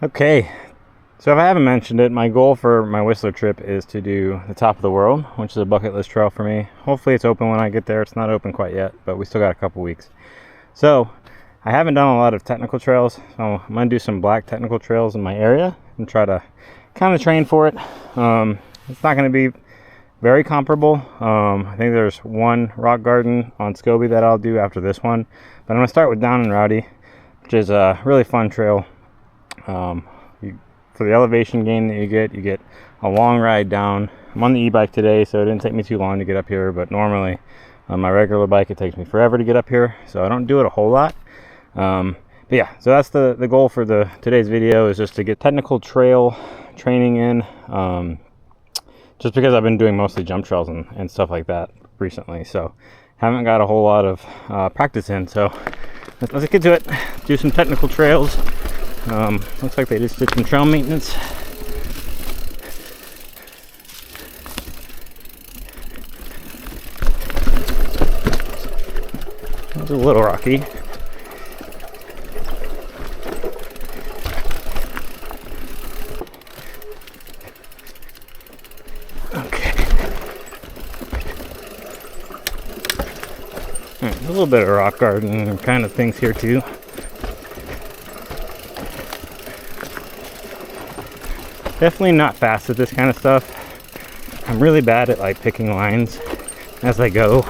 Okay, so if I haven't mentioned it, my goal for my Whistler trip is to do the top of the world, which is a bucket list trail for me. Hopefully it's open when I get there. It's not open quite yet, but we still got a couple weeks. So I haven't done a lot of technical trails, so I'm gonna do some black technical trails in my area and try to kind of train for it. It's not gonna be very comparable. I think there's one rock garden on Scobie that I'll do after this one, but I'm gonna start with Down and Rowdy, which is a really fun trail. For the elevation gain that you get a long ride down. I'm on the e-bike today, so it didn't take me too long to get up here, but normally on my regular bike it takes me forever to get up here, so I don't do it a whole lot. But yeah, so that's the goal for today's video, is just to get technical trail training in, just because I've been doing mostly jump trails and stuff like that recently, so haven't got a whole lot of practice in. So let's get to it, do some technical trails. Looks like they just did some trail maintenance. It's a little rocky. Okay. A little bit of rock garden kind of things here too. Definitely not fast at this kind of stuff. I'm really bad at like picking lines as I go.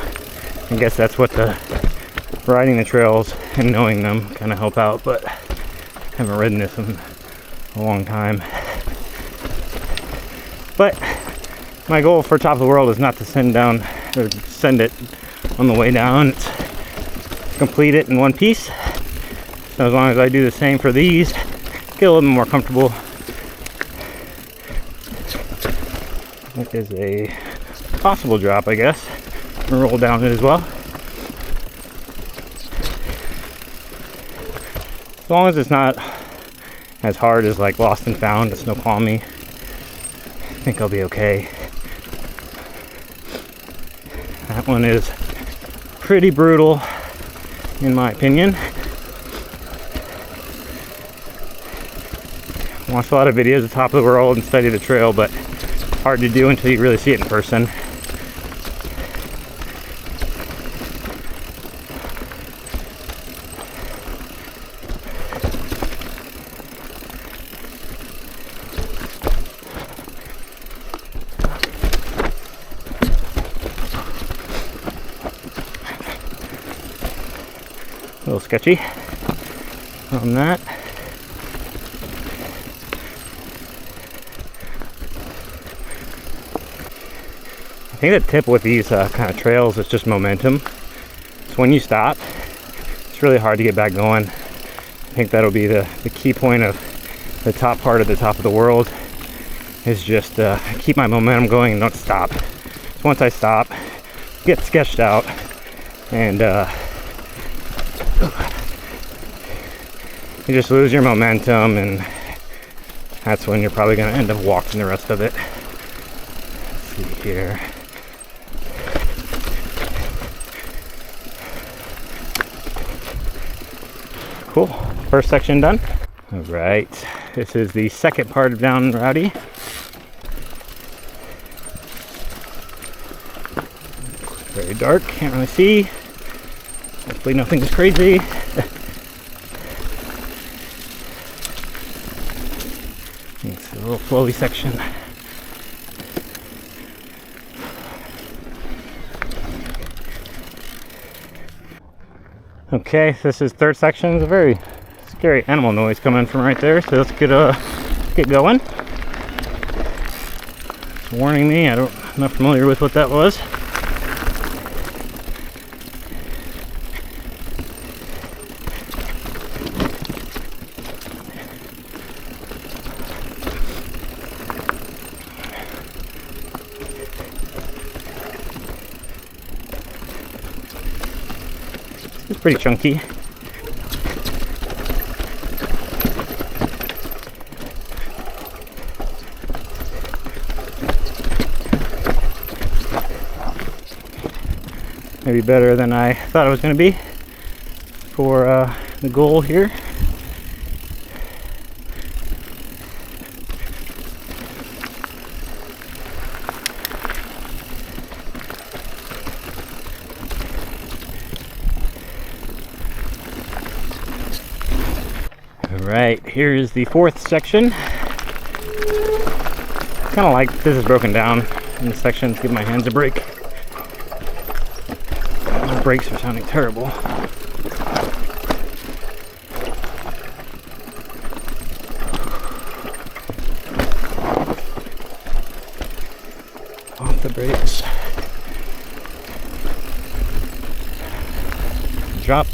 I guess that's what the riding the trails and knowing them kind of help out, but I haven't ridden this in a long time. But my goal for top of the world is not to send it on the way down. It's to complete it in one piece. So as long as I do the same for these, get a little bit more comfortable. That is a possible drop, I guess. I'm gonna roll down it as well. As long as it's not as hard as like Lost and Found, the Snoqualmie, I think I'll be okay. That one is pretty brutal, in my opinion. I watched a lot of videos of top of the world and study the trail, but hard to do until you really see it in person. A little sketchy on that. I think the tip with these kind of trails is just momentum. So when you stop, it's really hard to get back going. I think that'll be the key point of the top part of the top of the world, is just keep my momentum going and don't stop. So once I stop, get sketched out, and you just lose your momentum, and that's when you're probably going to end up walking the rest of it. Let's see here. Cool, first section done. All right, this is the second part of Down and Rowdy. Very dark, can't really see. Hopefully nothing's crazy. It's a little flowy section. Okay, this is third section. There's a very scary animal noise coming from right there, so let's get going. It's warning me. I'm not familiar with what that was. It's pretty chunky. Maybe better than I thought it was going to be for the goal here. Alright, here's the fourth section. Kind of like this is broken down in the sections, give my hands a break. My brakes are sounding terrible. Off the brakes. Drop.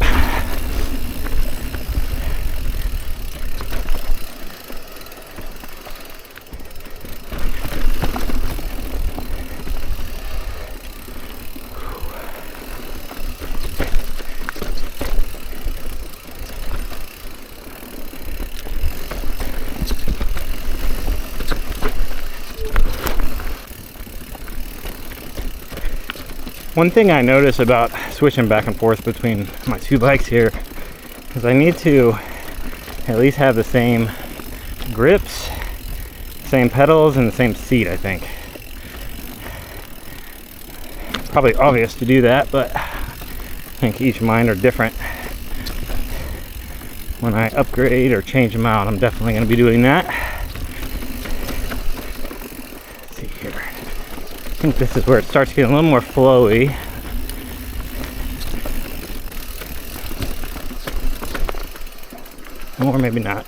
One thing I notice about switching back and forth between my two bikes here is I need to at least have the same grips, same pedals, and the same seat, I think. Probably obvious to do that, but I think each of mine are different. When I upgrade or change them out, I'm definitely going to be doing that. Let's see here. I think this is where it starts getting a little more flowy. Or maybe not.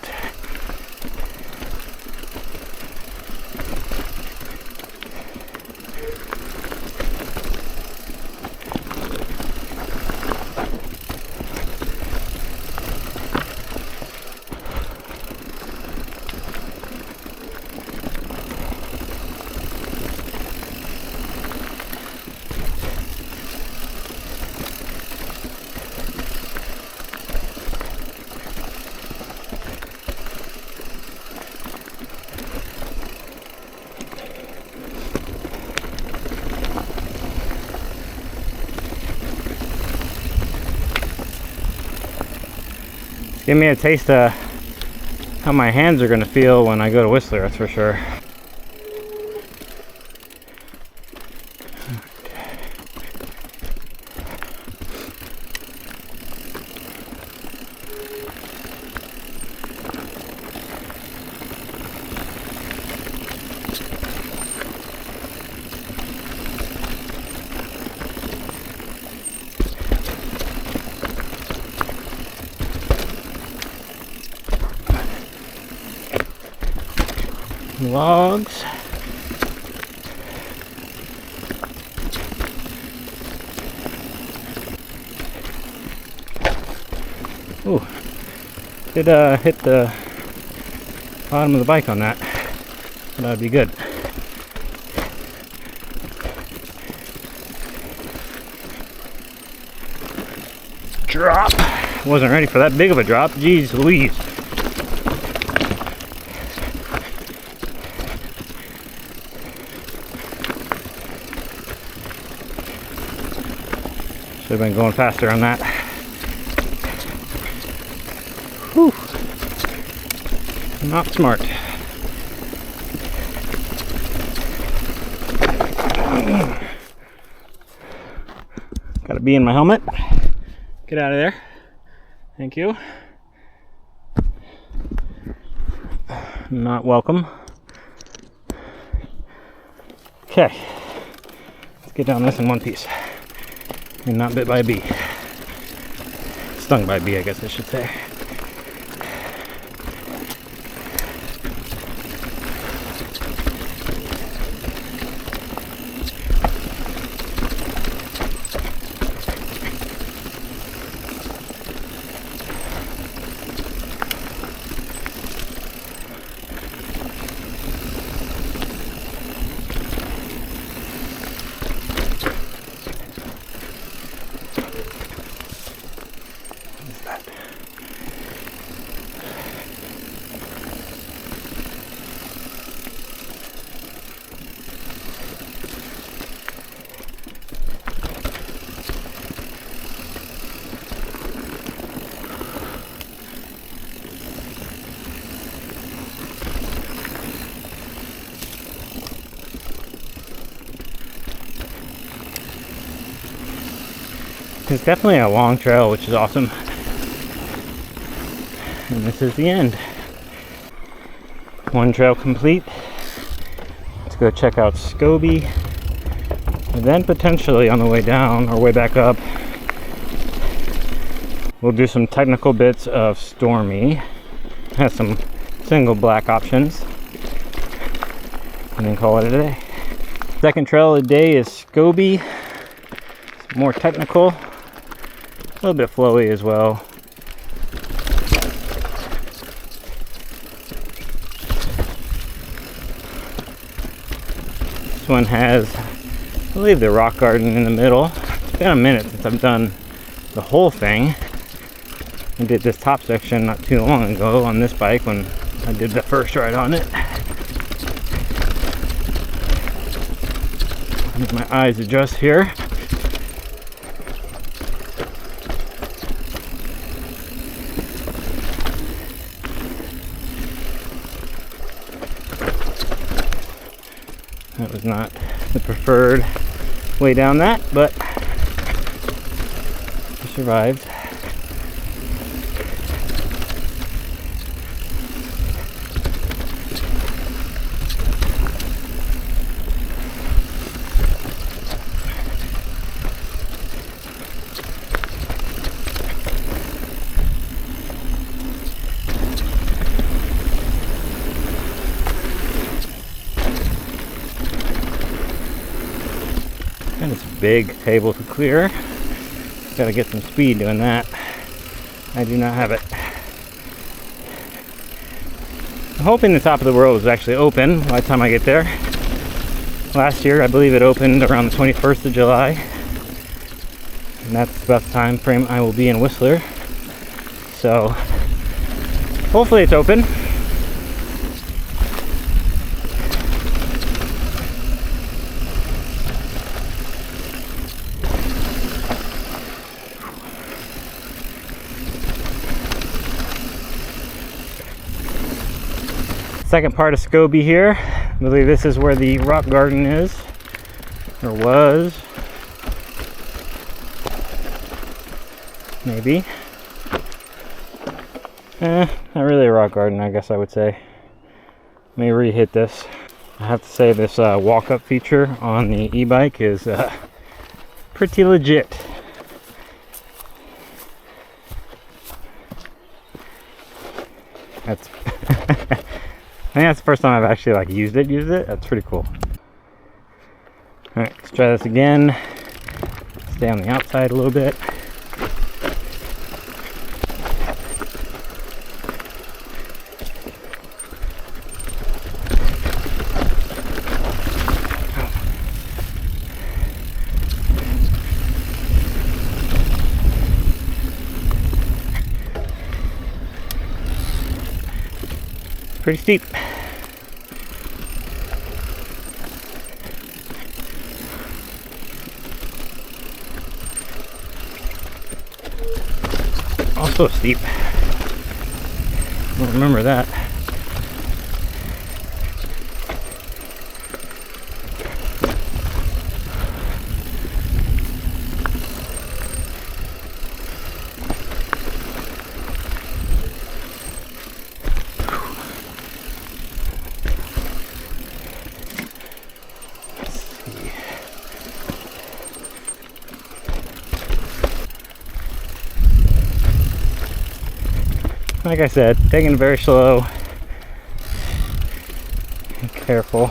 Give me a taste of how my hands are going to feel when I go to Whistler, that's for sure. Logs. Ooh, did hit the bottom of the bike on that. That would be good. Drop. Wasn't ready for that big of a drop. Jeez Louise. Should have been going faster on that. Whew. Not smart. Gotta be in my helmet. Get out of there. Thank you. Not welcome. Okay. Let's get down this in one piece. And not bit by a bee. Stung by a bee, I guess I should say. It's definitely a long trail, which is awesome. And this is the end. One trail complete. Let's go check out Scobie. And then potentially on the way down or way back up, we'll do some technical bits of Stormy. Has some single black options. And then call it a day. Second trail of the day is Scobie. It's more technical. A little bit flowy as well. This one has, I believe, the rock garden in the middle. It's been a minute since I've done the whole thing. I did this top section not too long ago on this bike when I did the first ride on it. Let my eyes adjust here. That was not the preferred way down that, but I survived. And it's a big table to clear. Gotta get some speed doing that. I do not have it. I'm hoping the top of the world is actually open by the time I get there. Last year, I believe it opened around the 21st of July. And that's about the time frame I will be in Whistler. So, hopefully it's open. Second part of Scobie here. I believe this is where the rock garden is, or was. Maybe. Not really a rock garden, I guess I would say. Let me re-hit this. I have to say this walk-up feature on the e-bike is pretty legit. That's I think that's the first time I've actually used it. That's pretty cool. Alright, let's try this again. Stay on the outside a little bit. Pretty steep. Also steep. I don't remember that. Like I said, taking it very slow and careful.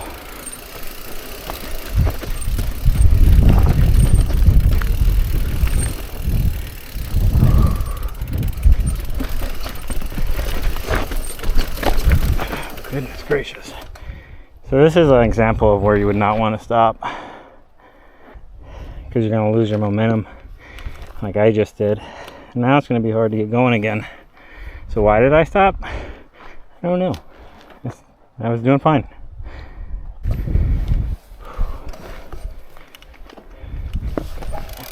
Goodness gracious. So this is an example of where you would not want to stop because you're going to lose your momentum like I just did. Now it's going to be hard to get going again. So why did I stop? I don't know. I was doing fine.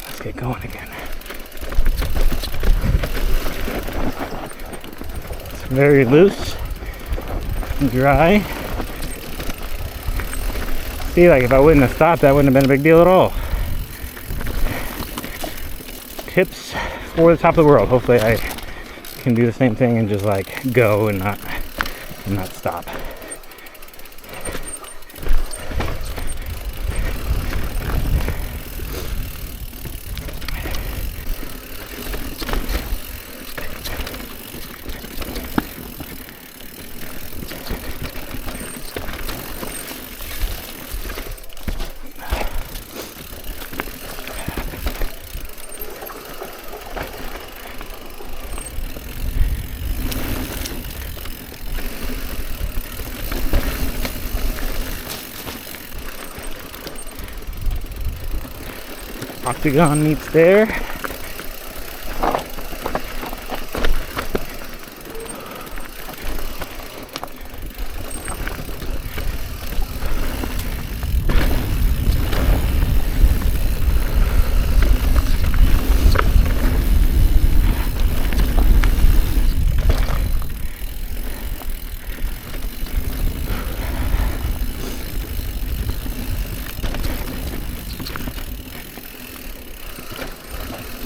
Let's get going again. It's very loose and dry. See, if I wouldn't have stopped, that wouldn't have been a big deal at all. Tips for the top of the world. Hopefully I can do the same thing and just like go and not stop. Octagon meets there.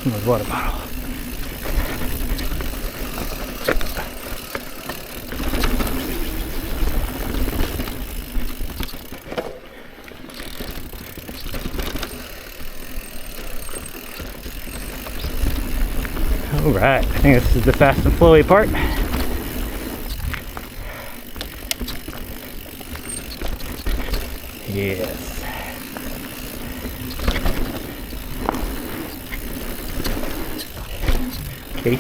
Smooth water bottle. All right, I think this is the fast and flowy part. Yes. Case.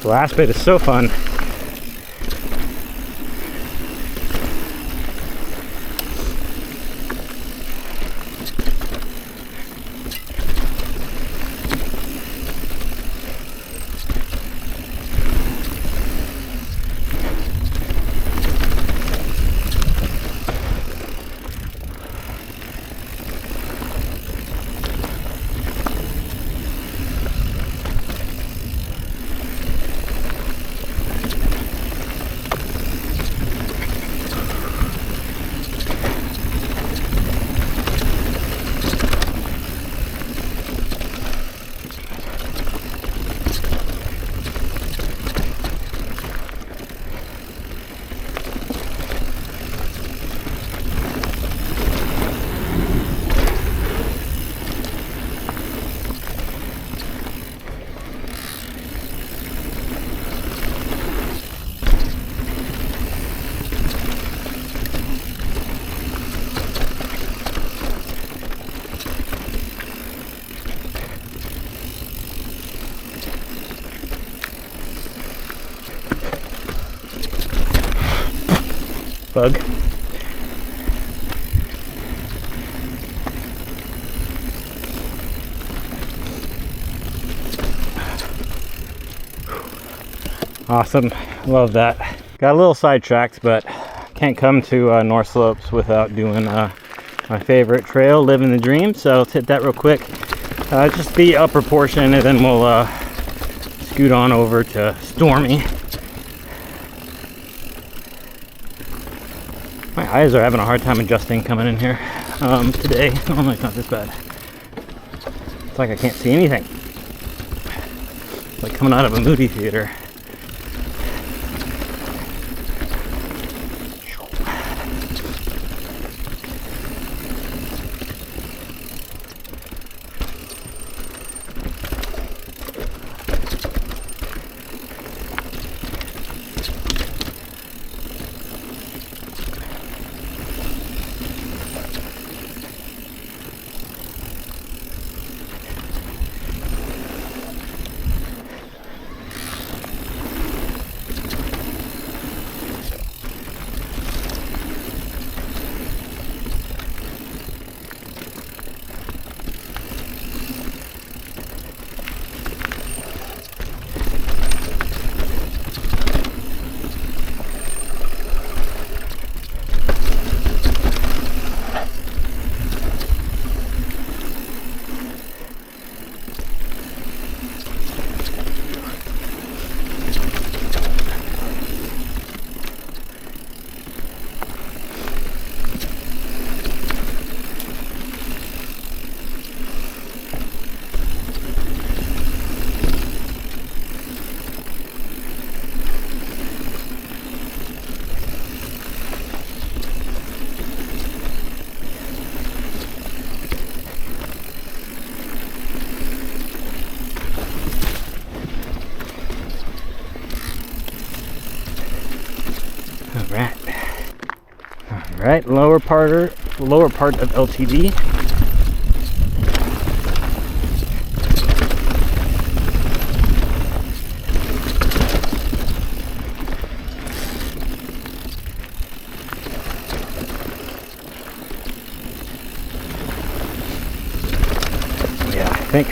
The last bit is so fun. Bug. Awesome, love that. Got a little sidetracked, but can't come to North Slopes without doing my favorite trail, Living the Dream. So let's hit that real quick. Just the upper portion, and then we'll scoot on over to Stormy. My eyes are having a hard time adjusting coming in here today. Normally it's not this bad. It's like I can't see anything. It's like coming out of a movie theater. Right, lower part of LTD. Yeah, I think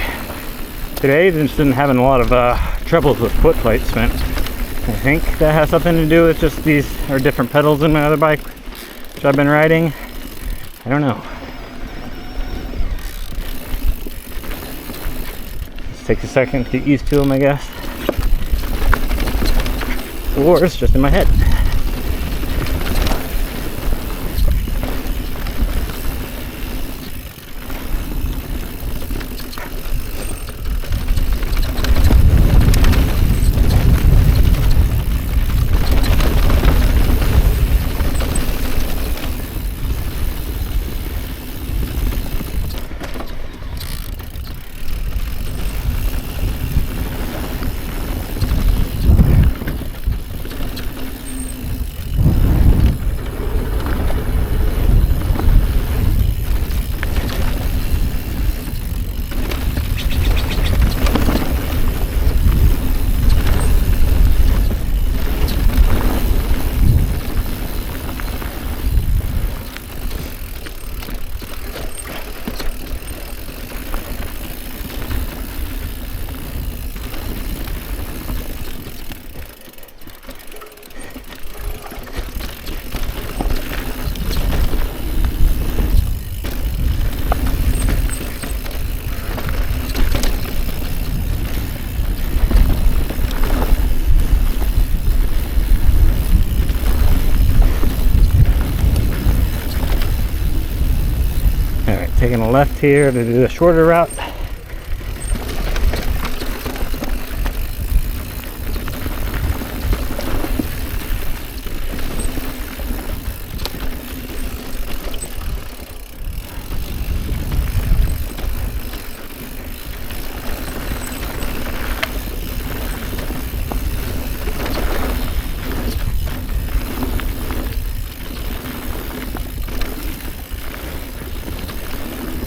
today just been having a lot of troubles with foot placement. I think that has something to do with just these are different pedals in my other bike, which I've been riding. I don't know. Just takes a second to get used to them, I guess. Or it's just in my head. Taking a left here to do the shorter route.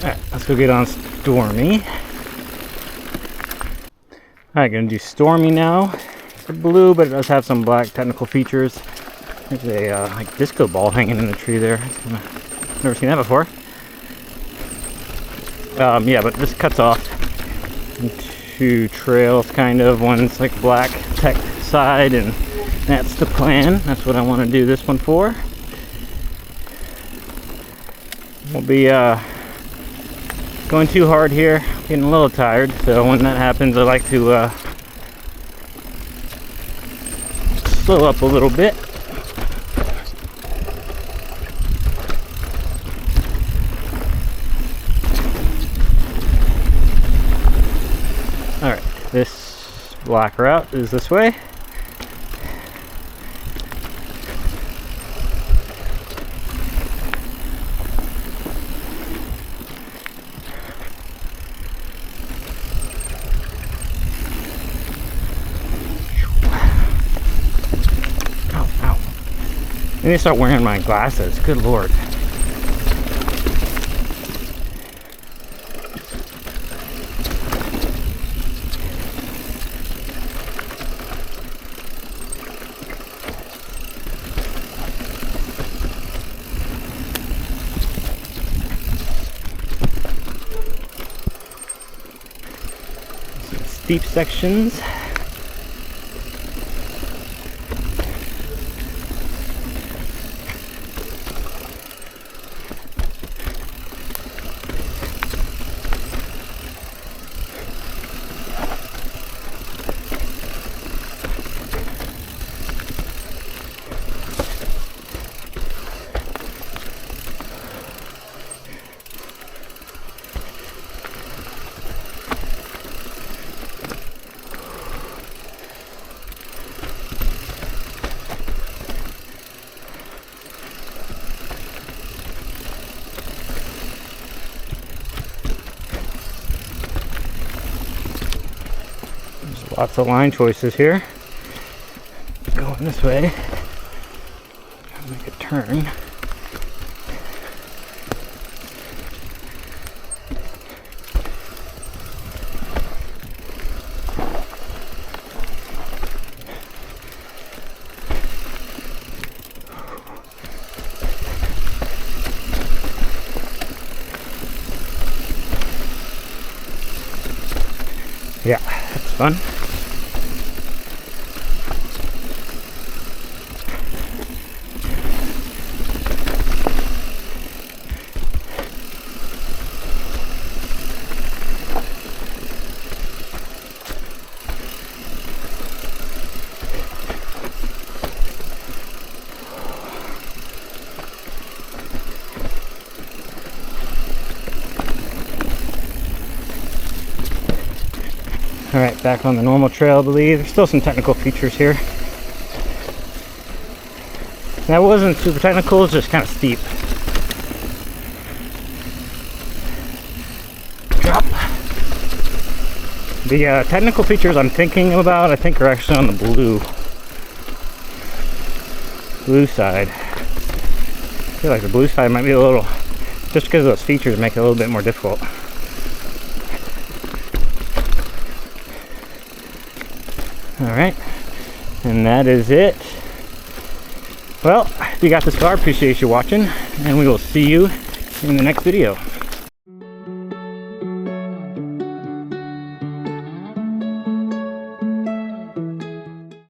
Alright, let's go get on Stormy. Alright, gonna do Stormy now. It's blue, but it does have some black technical features. There's a like disco ball hanging in the tree there. Never seen that before. Yeah, but this cuts off into trails, kind of. One's like black tech side, and that's the plan. That's what I want to do this one for. We'll be going too hard here, getting a little tired, so when that happens I like to slow up a little bit. Alright, this black route is this way. I need to start wearing my glasses. Good lord. Some steep sections. Lots of line choices here. Going this way. Make a turn. Yeah, that's fun. All right, back on the normal trail, I believe. There's still some technical features here. That wasn't super technical, it's just kind of steep. Drop. The technical features I'm thinking about, I think, are actually on the blue side. I feel like the blue side might be a little, just because those features make it a little bit more difficult. Alright, and that is it. Well, if you got this far, appreciate you watching, and we will see you in the next video.